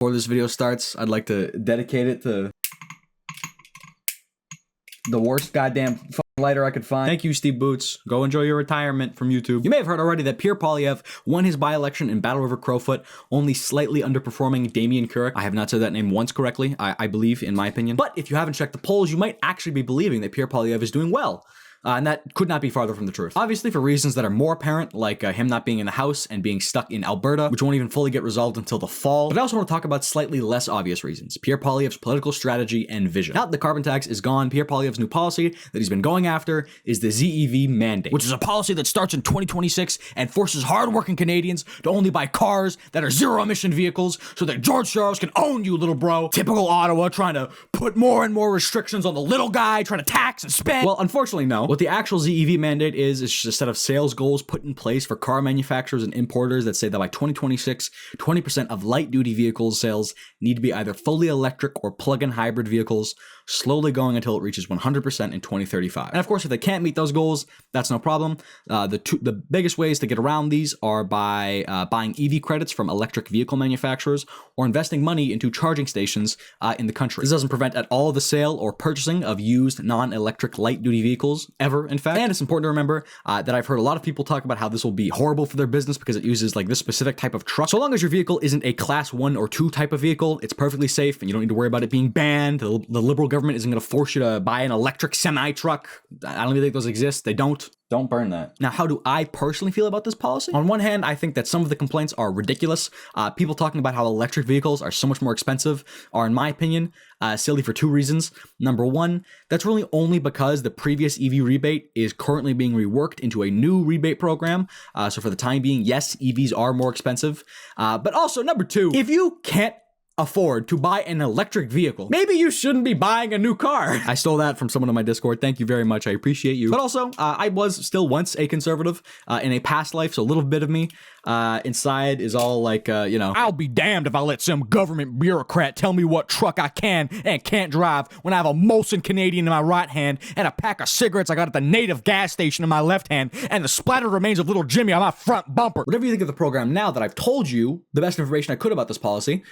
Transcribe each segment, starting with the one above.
Before this video starts, I'd like to dedicate it to the worst goddamn fucking lighter I could find. Thank you, Steve Boots. Go enjoy your retirement from YouTube. You may have heard already that Pierre Poilievre won his by-election in Battle River-Crowfoot, only slightly underperforming Damien Couric. I have not said that name once correctly, I believe, in my opinion. But if you haven't checked the polls, you might actually be believing that Pierre Poilievre is doing well. And that could not be farther from the truth. Obviously, for reasons that are more apparent, like him not being in the House and being stuck in Alberta, which won't even fully get resolved until the fall. But I also want to talk about slightly less obvious reasons: Pierre Poilievre's political strategy and vision. Now that the carbon tax is gone, Pierre Poilievre's new policy that he's been going after is the ZEV mandate, which is a policy that starts in 2026 and forces hardworking Canadians to only buy cars that are zero-emission vehicles so that George Soros can own you, little bro. Typical Ottawa, trying to put more and more restrictions on the little guy, trying to tax and spend. Well, unfortunately, no. What the actual ZEV mandate is just a set of sales goals put in place for car manufacturers and importers that say that by 2026, 20% of light-duty vehicle sales need to be either fully electric or plug-in hybrid vehicles, slowly going until it reaches 100% in 2035. And of course, if they can't meet those goals, that's no problem. The biggest ways to get around these are by buying EV credits from electric vehicle manufacturers or investing money into charging stations in the country. This doesn't prevent at all the sale or purchasing of used non-electric light-duty vehicles, ever, in fact. And it's important to remember that I've heard a lot of people talk about how this will be horrible for their business because it uses like this specific type of truck. So long as your vehicle isn't a class 1 or 2 type of vehicle, it's perfectly safe and you don't need to worry about it being banned. The liberal government isn't going to force you to buy an electric semi-truck. I don't even think those exist. They don't. Don't burn that. Now, how do I personally feel about this policy? On one hand, I think that some of the complaints are ridiculous. People talking about how electric vehicles are so much more expensive are, in my opinion, silly for 2 reasons. Number one, that's really only because the previous EV rebate is currently being reworked into a new rebate program. So for the time being, yes, EVs are more expensive. But also, number 2, if you can't afford to buy an electric vehicle, maybe you shouldn't be buying a new car. I stole that from someone on my Discord. Thank you very much. I appreciate you. But also, I was still once a conservative in a past life, so a little bit of me inside is all like, you know, I'll be damned if I let some government bureaucrat tell me what truck I can and can't drive when I have a Molson Canadian in my right hand and a pack of cigarettes I got at the native gas station in my left hand and the splattered remains of little Jimmy on my front bumper. Whatever you think of the program now that I've told you the best information I could about this policy,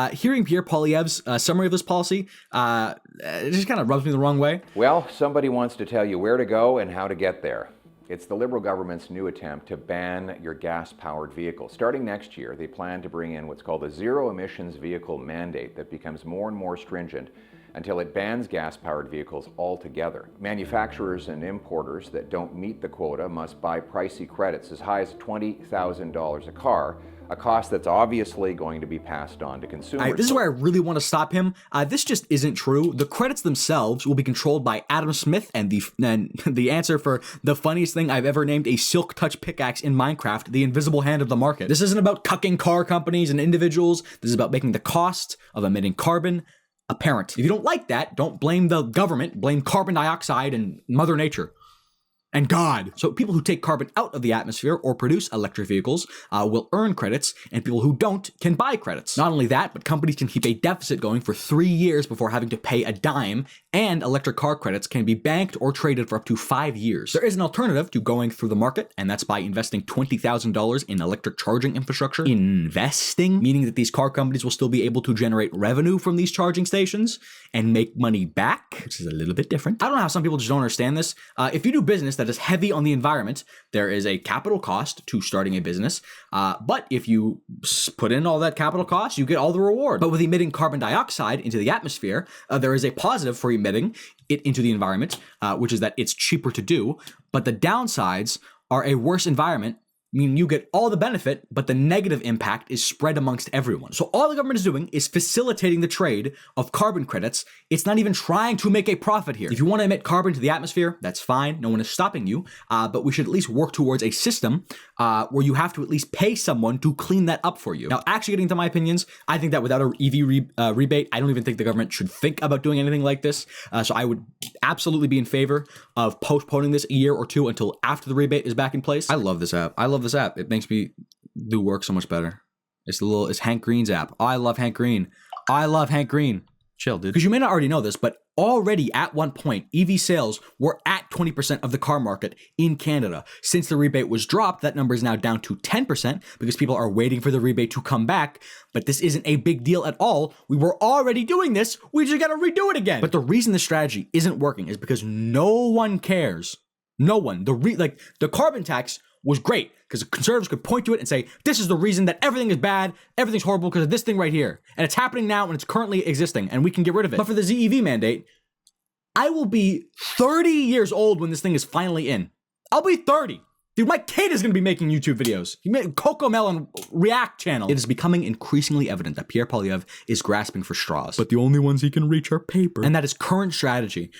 hearing Pierre Poilievre's summary of this policy, it just kind of rubs me the wrong way. Well, somebody wants to tell you where to go and how to get there. It's the Liberal government's new attempt to ban your gas-powered vehicles. Starting next year, they plan to bring in what's called a zero-emissions vehicle mandate that becomes more and more stringent until it bans gas-powered vehicles altogether. Manufacturers and importers that don't meet the quota must buy pricey credits as high as $20,000 a car, a cost that's obviously going to be passed on to consumers. This is where I really want to stop him. This just isn't true. The credits themselves will be controlled by Adam Smith, and the answer for the funniest thing I've ever named a silk touch pickaxe in Minecraft, the invisible hand of the market. This isn't about cucking car companies and individuals. This is about making the cost of emitting carbon apparent. If you don't like that, don't blame the government, blame carbon dioxide and Mother Nature. And God. So people who take carbon out of the atmosphere or produce electric vehicles will earn credits, and people who don't can buy credits. Not only that, but companies can keep a deficit going for 3 years before having to pay a dime, and electric car credits can be banked or traded for up to 5 years. There is an alternative to going through the market, and that's by investing $20,000 in electric charging infrastructure. Investing, meaning that these car companies will still be able to generate revenue from these charging stations and make money back, which is a little bit different. I don't know how some people just don't understand this. If you do business that is heavy on the environment, there is a capital cost to starting a business. But if you put in all that capital cost, you get all the reward. But with emitting carbon dioxide into the atmosphere, there is a positive for emitting it into the environment, which is that it's cheaper to do. But the downsides are a worse environment, meaning you get all the benefit, but the negative impact is spread amongst everyone. So all the government is doing is facilitating the trade of carbon credits. It's not even trying to make a profit here. If you want to emit carbon to the atmosphere, that's fine. No one is stopping you. But we should at least work towards a system where you have to at least pay someone to clean that up for you. Now, actually getting to my opinions, I think that without a EV rebate, I don't even think the government should think about doing anything like this. So I would absolutely be in favor of postponing this a year or 2 until after the rebate is back in place. I love this app. I love this app. It makes me do work so much better. It's Hank Green's app. Oh, I love Hank Green. I love Hank Green. Chill, dude. Because you may not already know this, but already at one point, EV sales were at 20% of the car market in Canada. Since the rebate was dropped, that number is now down to 10% because people are waiting for the rebate to come back. But this isn't a big deal at all. We were already doing this. We just got to redo it again. But the reason the strategy isn't working is because no one cares. No one. The carbon tax was great because the Conservatives could point to it and say, this is the reason that everything is bad, everything's horrible because of this thing right here. And it's happening now and it's currently existing and we can get rid of it. But for the ZEV mandate, I will be 30 years old when this thing is finally in. I'll be 30. Dude, my kid is going to be making YouTube videos. He made Coco Melon React channel. It is becoming increasingly evident that Pierre Poilievre is grasping for straws. But the only ones he can reach are paper. And that his current strategy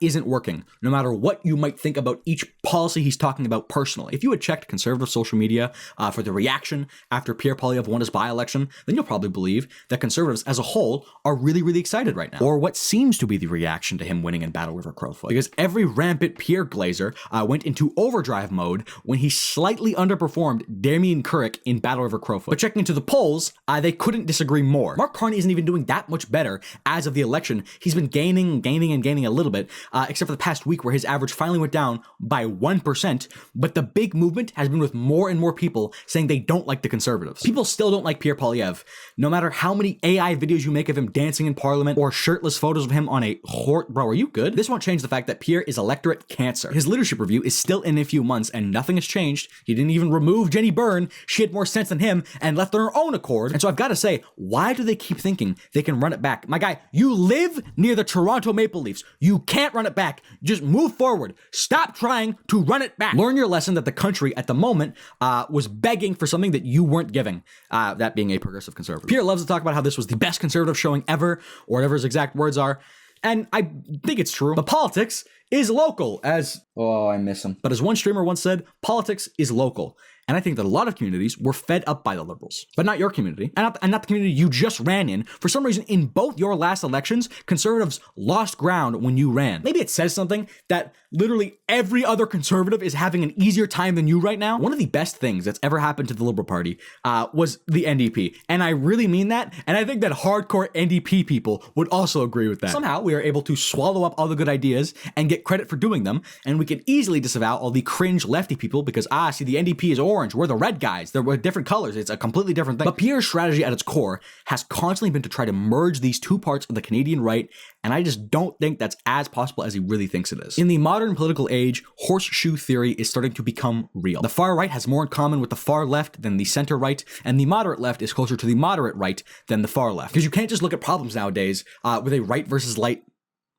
isn't working, no matter what you might think about each policy he's talking about personally. If you had checked conservative social media for the reaction after Pierre Poilievre won his by-election, then you'll probably believe that conservatives as a whole are really, really excited right now. Or what seems to be the reaction to him winning in Battle River-Crowfoot. Because every rampant Pierre glazer went into overdrive mode when he slightly underperformed Debunking Poilievre in Battle River-Crowfoot. But checking into the polls, they couldn't disagree more. Mark Carney isn't even doing that much better as of the election. He's been gaining a little bit, except for the past week where his average finally went down by 1%. But the big movement has been with more and more people saying they don't like the Conservatives. People still don't like Pierre Poilievre, no matter how many AI videos you make of him dancing in Parliament or shirtless photos of him on a horse. Bro, are you good? This won't change the fact that Pierre is electorate cancer. His leadership review is still in a few months and nothing has changed. He didn't even remove Jenny Byrne. She had more sense than him and left on her own accord. And so I've got to say, why do they keep thinking they can run it back? My guy, you live near the Toronto Maple Leafs. You can't run it back. Just move forward. Stop trying to run it back. Learn your lesson that the country at the moment was begging for something that you weren't giving, that being a progressive conservative. Pierre loves to talk about how this was the best conservative showing ever, or whatever his exact words are. And I think it's true. But politics is local, I miss him. But as one streamer once said, politics is local. And I think that a lot of communities were fed up by the Liberals, but not your community, and not the community you just ran in. For some reason, in both your last elections, conservatives lost ground when you ran. Maybe it says something that literally every other conservative is having an easier time than you right now. One of the best things that's ever happened to the Liberal Party was the NDP. And I really mean that. And I think that hardcore NDP people would also agree with that. Somehow we are able to swallow up all the good ideas and get credit for doing them. And we can easily disavow all the cringe lefty people because, see, the NDP is orange. We're the red guys. They're different colors. It's a completely different thing. But Pierre's strategy at its core has constantly been to try to merge these two parts of the Canadian right. And I just don't think that's as possible as he really thinks it is. In the modern political age, horseshoe theory is starting to become real. The far right has more in common with the far left than the center right, and the moderate left is closer to the moderate right than the far left. Because you can't just look at problems nowadays with a right versus light.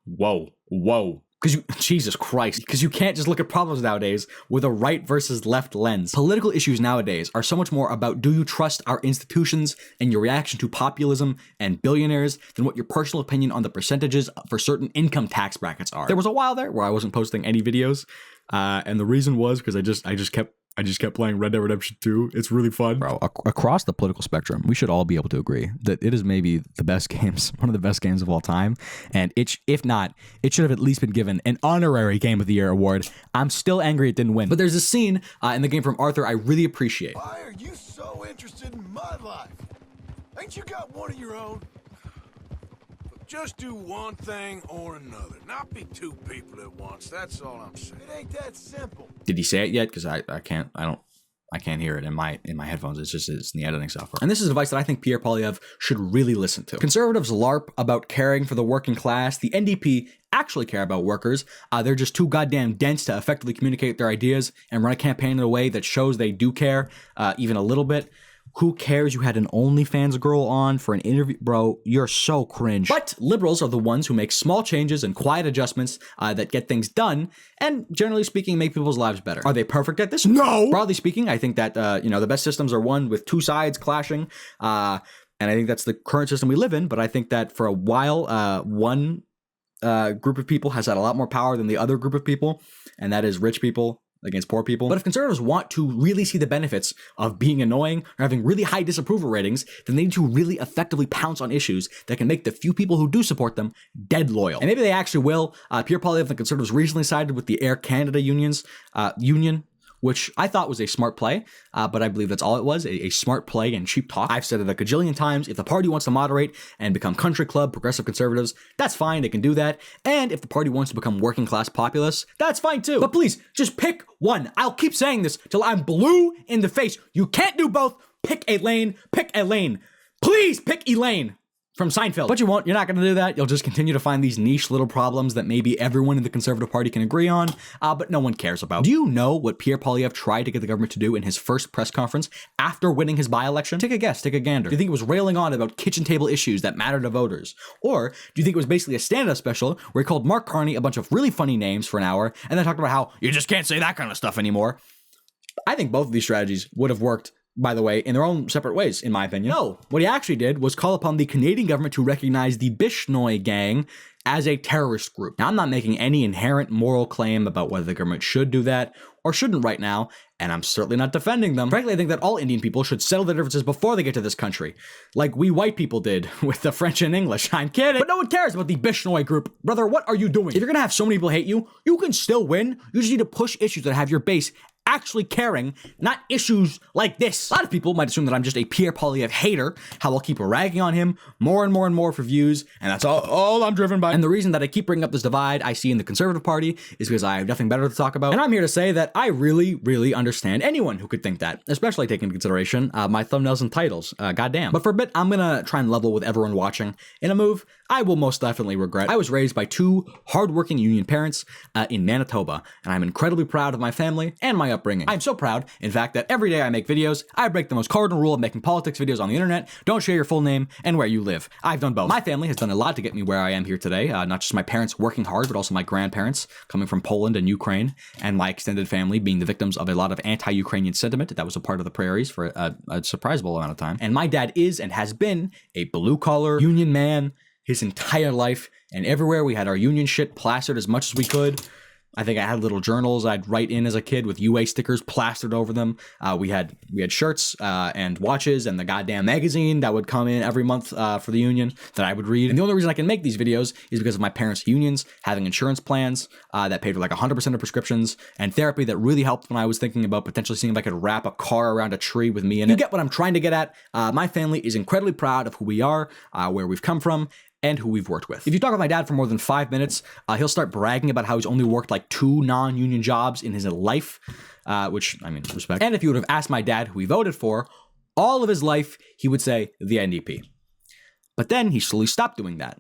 Whoa. Jesus Christ. Because you can't just look at problems nowadays with a right versus left lens. Political issues nowadays are so much more about do you trust our institutions and your reaction to populism and billionaires than what your personal opinion on the percentages for certain income tax brackets are. There was a while there where I wasn't posting any videos, and the reason was because I just kept playing Red Dead Redemption 2. It's really fun. Bro, across the political spectrum, we should all be able to agree that it is maybe the best games, one of the best games of all time. And if not, it should have at least been given an honorary Game of the Year award. I'm still angry it didn't win. But there's a scene in the game from Arthur I really appreciate. Why are you so interested in my life? Ain't you got one of your own? Just do one thing or another. Not be two people at once. That's all I'm saying. It ain't that simple. Did he say it yet? Because I can't hear it in my headphones. It's in the editing software. And this is advice that I think Pierre Poilievre should really listen to. Conservatives LARP about caring for the working class. The NDP actually care about workers. They're just too goddamn dense to effectively communicate their ideas and run a campaign in a way that shows they do care, even a little bit. Who cares you had an OnlyFans girl on for an interview? Bro, you're so cringe. But liberals are the ones who make small changes and quiet adjustments that get things done and, generally speaking, make people's lives better. Are they perfect at this? No! Broadly speaking, I think that, the best systems are one with two sides clashing. And I think that's the current system we live in. But I think that for a while, one group of people has had a lot more power than the other group of people. And that is rich people against poor people. But if conservatives want to really see the benefits of being annoying or having really high disapproval ratings, then they need to really effectively pounce on issues that can make the few people who do support them dead loyal. And maybe they actually will. Pierre Poilievre and the Conservatives recently sided with the Air Canada union, which I thought was a smart play, but I believe that's all it was, a smart play and cheap talk. I've said it a gajillion times. If the party wants to moderate and become country club, progressive conservatives, that's fine. They can do that. And if the party wants to become working class populists, that's fine too. But please, just pick one. I'll keep saying this till I'm blue in the face. You can't do both. Pick a lane. Pick a lane. Please pick Elaine from Seinfeld. But you won't. You're not going to do that. You'll just continue to find these niche little problems that maybe everyone in the Conservative Party can agree on, but no one cares about. Do you know what Pierre Poilievre tried to get the government to do in his first press conference after winning his by-election? Take a guess. Take a gander. Do you think it was railing on about kitchen table issues that matter to voters? Or do you think it was basically a stand-up special where he called Mark Carney a bunch of really funny names for an hour and then talked about how you just can't say that kind of stuff anymore? I think both of these strategies would have worked, by the way, in their own separate ways, in my opinion. No, what he actually did was call upon the Canadian government to recognize the Bishnoi gang as a terrorist group. Now, I'm not making any inherent moral claim about whether the government should do that or shouldn't right now, and I'm certainly not defending them. Frankly, I think that all Indian people should settle their differences before they get to this country, like we white people did with the French and English. I'm kidding. But no one cares about the Bishnoi group. Brother, what are you doing? If you're gonna have so many people hate you, you can still win. You just need to push issues that have your base actually caring, not issues like this. A lot of people might assume that I'm just a Pierre Poilievre hater, how I'll keep ragging on him more and more for views, and that's all I'm driven by. And the reason that I keep bringing up this divide I see in the Conservative Party is because I have nothing better to talk about. And I'm here to say that I really understand anyone who could think that, especially taking into consideration my thumbnails and titles. Goddamn. But for a bit, I'm gonna try and level with everyone watching in a move I will most definitely regret. I was raised by two hardworking union parents in Manitoba, and I'm incredibly proud of my family and my upbringing. I'm so proud, in fact, that every day I make videos, I break the most cardinal rule of making politics videos on the internet: don't share your full name and where you live. I've done both. My family has done a lot to get me where I am here today, not just my parents working hard, but also my grandparents coming from Poland and Ukraine, and my extended family being the victims of a lot of anti-Ukrainian sentiment that was a part of the prairies for a surprisable amount of time. And my dad is and has been a blue-collar union man his entire life, and everywhere we had our union shit plastered as much as we could. I think I had little journals I'd write in as a kid with UA stickers plastered over them. We had shirts and watches and the goddamn magazine that would come in every month for the union that I would read. And the only reason I can make these videos is because of my parents' unions having insurance plans that paid for like 100% of prescriptions, and therapy that really helped when I was thinking about potentially seeing if I could wrap a car around a tree with me in it. You get what I'm trying to get at. My family is incredibly proud of who we are, where we've come from, and who we've worked with. If you talk with my dad for more than 5 minutes, he'll start bragging about how he's only worked like 2 non-union jobs in his life, which, I mean, respect. And if you would have asked my dad who he voted for, all of his life, he would say the NDP. But then he slowly stopped doing that.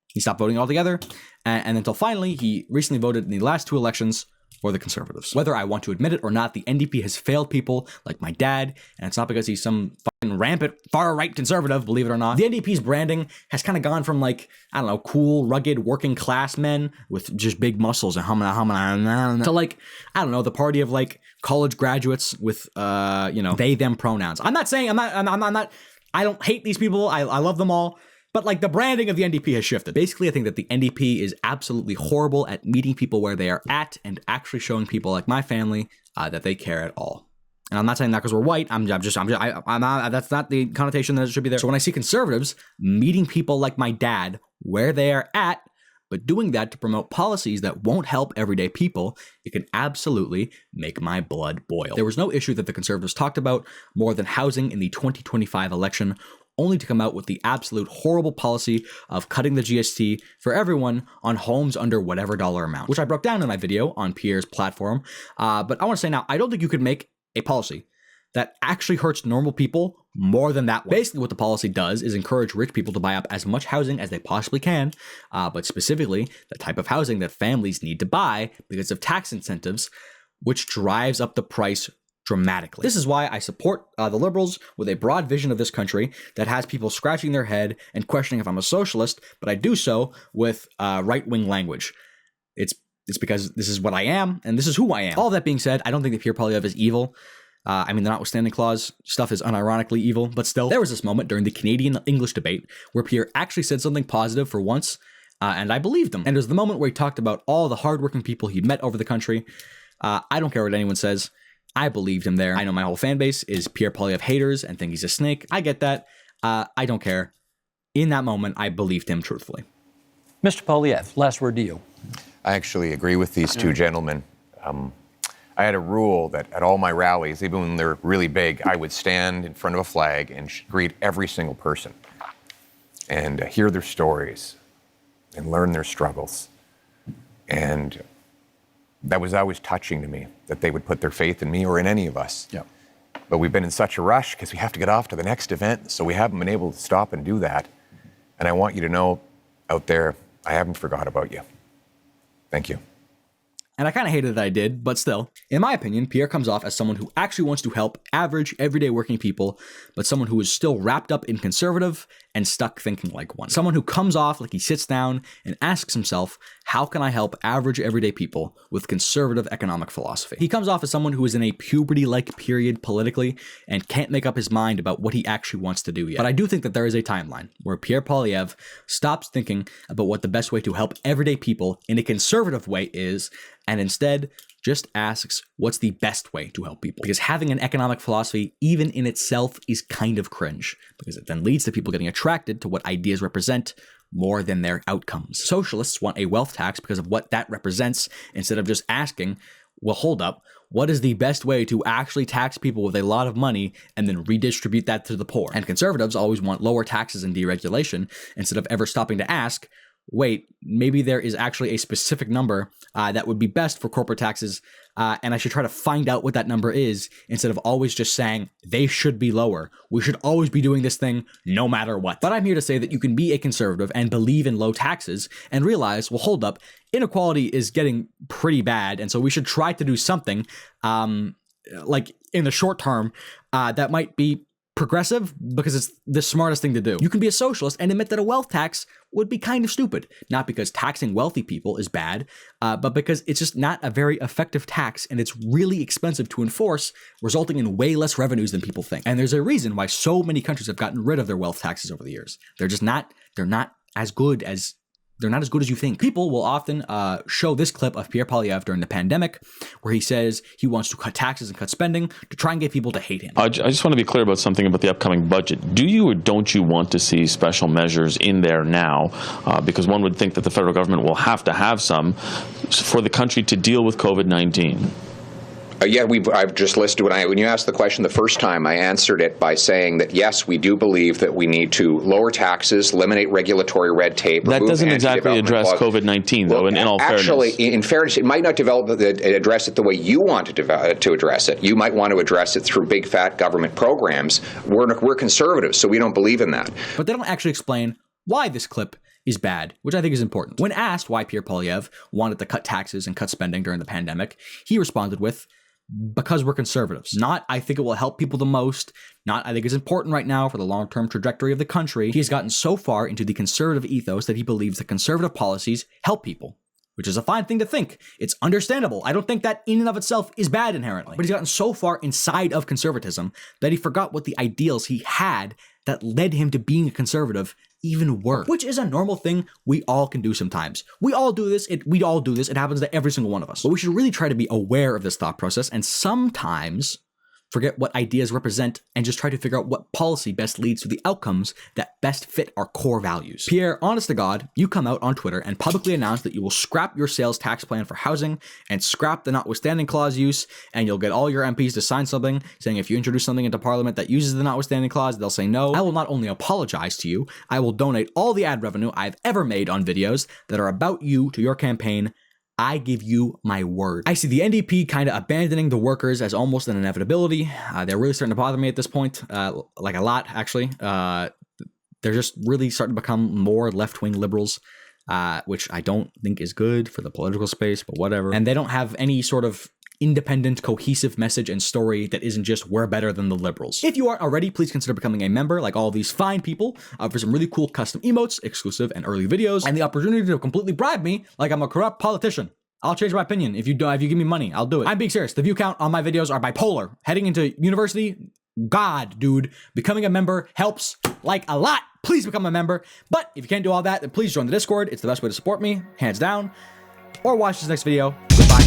He stopped voting altogether, and until finally, he recently voted in the last 2 elections for the Conservatives. Whether I want to admit it or not, the NDP has failed people like my dad, and it's not because he's some fucking rampant far-right conservative, believe it or not. The NDP's branding has kind of gone from like, I don't know, cool, rugged, working-class men with just big muscles and humana to like, I don't know, the party of like college graduates with, they, them pronouns. I'm not saying, I don't hate these people, I love them all, but like the branding of the NDP has shifted. Basically, I think that the NDP is absolutely horrible at meeting people where they are at and actually showing people like my family that they care at all. And I'm not saying that because we're white. I'm not, that's not the connotation that it should be there. So when I see conservatives meeting people like my dad where they are at, but doing that to promote policies that won't help everyday people, it can absolutely make my blood boil. There was no issue that the conservatives talked about more than housing in the 2025 election, only to come out with the absolute horrible policy of cutting the GST for everyone on homes under whatever dollar amount, which I broke down in my video on Pierre's platform. But I want to say now, I don't think you could make a policy that actually hurts normal people more than that one. Basically, what the policy does is encourage rich people to buy up as much housing as they possibly can, but specifically the type of housing that families need to buy because of tax incentives, which drives up the price dramatically. This is why I support the Liberals with a broad vision of this country that has people scratching their head and questioning if I'm a socialist, but I do so with right-wing language. It's because this is what I am, and this is who I am. All that being said, I don't think that Pierre Poilievre is evil. The notwithstanding clause stuff is unironically evil, but still. There was this moment during the Canadian English debate where Pierre actually said something positive for once, and I believed him. And it was the moment where he talked about all the hardworking people he'd met over the country. I don't care what anyone says. I believed him there. I know my whole fan base is Pierre Poilievre haters and think he's a snake. I get that. I don't care. In that moment, I believed him truthfully. Mr. Poilievre, last word to you. I actually agree with these two gentlemen. I had a rule that at all my rallies, even when they're really big, I would stand in front of a flag and greet every single person and hear their stories and learn their struggles. And that was always touching to me, that they would put their faith in me or in any of us. Yeah. But we've been in such a rush because we have to get off to the next event, so we haven't been able to stop and do that. And I want you to know out there, I haven't forgot about you. Thank you. And I kind of hated that I did, but still. In my opinion, Pierre comes off as someone who actually wants to help average, everyday working people, but someone who is still wrapped up in conservative and stuck thinking like one. Someone who comes off like he sits down and asks himself, how can I help average, everyday people with conservative economic philosophy? He comes off as someone who is in a puberty-like period politically and can't make up his mind about what he actually wants to do yet. But I do think that there is a timeline where Pierre Poilievre stops thinking about what the best way to help everyday people in a conservative way is, and instead just asks what's the best way to help people. Because having an economic philosophy, even in itself, is kind of cringe, because it then leads to people getting attracted to what ideas represent more than their outcomes. Socialists want a wealth tax because of what that represents, instead of just asking, well, hold up, what is the best way to actually tax people with a lot of money and then redistribute that to the poor? And conservatives always want lower taxes and deregulation, instead of ever stopping to ask, wait, maybe there is actually a specific number that would be best for corporate taxes, and I should try to find out what that number is, instead of always just saying they should be lower. We should always be doing this thing no matter what. But I'm here to say that you can be a conservative and believe in low taxes and realize, well, hold up, inequality is getting pretty bad, and so we should try to do something like in the short term that might be progressive, because it's the smartest thing to do. You can be a socialist and admit that a wealth tax would be kind of stupid, not because taxing wealthy people is bad, but because it's just not a very effective tax and it's really expensive to enforce, resulting in way less revenues than people think. And there's a reason why so many countries have gotten rid of their wealth taxes over the years. They're not as good as you think. People will often show this clip of Pierre Poilievre during the pandemic, where he says he wants to cut taxes and cut spending to try and get people to hate him. I just want to be clear about something about the upcoming budget. Do you or don't you want to see special measures in there now? Because one would think that the federal government will have to have some for the country to deal with COVID-19. Yeah, I've just listed when you asked the question the first time, I answered it by saying that yes, we do believe that we need to lower taxes, eliminate regulatory red tape. That doesn't exactly address COVID-19, though. In all fairness, actually, in fairness, it might not address it the way you want to address it. You might want to address it through big fat government programs. We're conservatives, so we don't believe in that. But they don't actually explain why this clip is bad, which I think is important. When asked why Pierre Poilievre wanted to cut taxes and cut spending during the pandemic, he responded with, because we're conservatives. Not, I think it will help people the most. Not, I think it's important right now for the long-term trajectory of the country. He has gotten so far into the conservative ethos that he believes that conservative policies help people, which is a fine thing to think. It's understandable. I don't think that in and of itself is bad inherently. But he's gotten so far inside of conservatism that he forgot what the ideals he had that led him to being a conservative even were, which is a normal thing we all can do sometimes. We all do this. It happens to every single one of us. But we should really try to be aware of this thought process and sometimes forget what ideas represent and just try to figure out what policy best leads to the outcomes that best fit our core values. Pierre, honest to God, you come out on Twitter and publicly announce that you will scrap your sales tax plan for housing and scrap the notwithstanding clause use, and you'll get all your MPs to sign something saying if you introduce something into Parliament that uses the notwithstanding clause, they'll say no. I will not only apologize to you, I will donate all the ad revenue I've ever made on videos that are about you to your campaign. I give you my word. I see the NDP kind of abandoning the workers as almost an inevitability. They're really starting to bother me at this point, like a lot, actually. They're just really starting to become more left-wing liberals, which I don't think is good for the political space, but whatever. And they don't have any sort of independent, cohesive message and story that isn't just we're better than the liberals. If you aren't already, please consider becoming a member like all these fine people for some really cool custom emotes, exclusive and early videos, and the opportunity to completely bribe me like I'm a corrupt politician. I'll change my opinion. If you give me money, I'll do it. I'm being serious. The view count on my videos are bipolar. Heading into university, God, dude, becoming a member helps like a lot. Please become a member. But if you can't do all that, then please join the Discord. It's the best way to support me, hands down. Or watch this next video. Goodbye.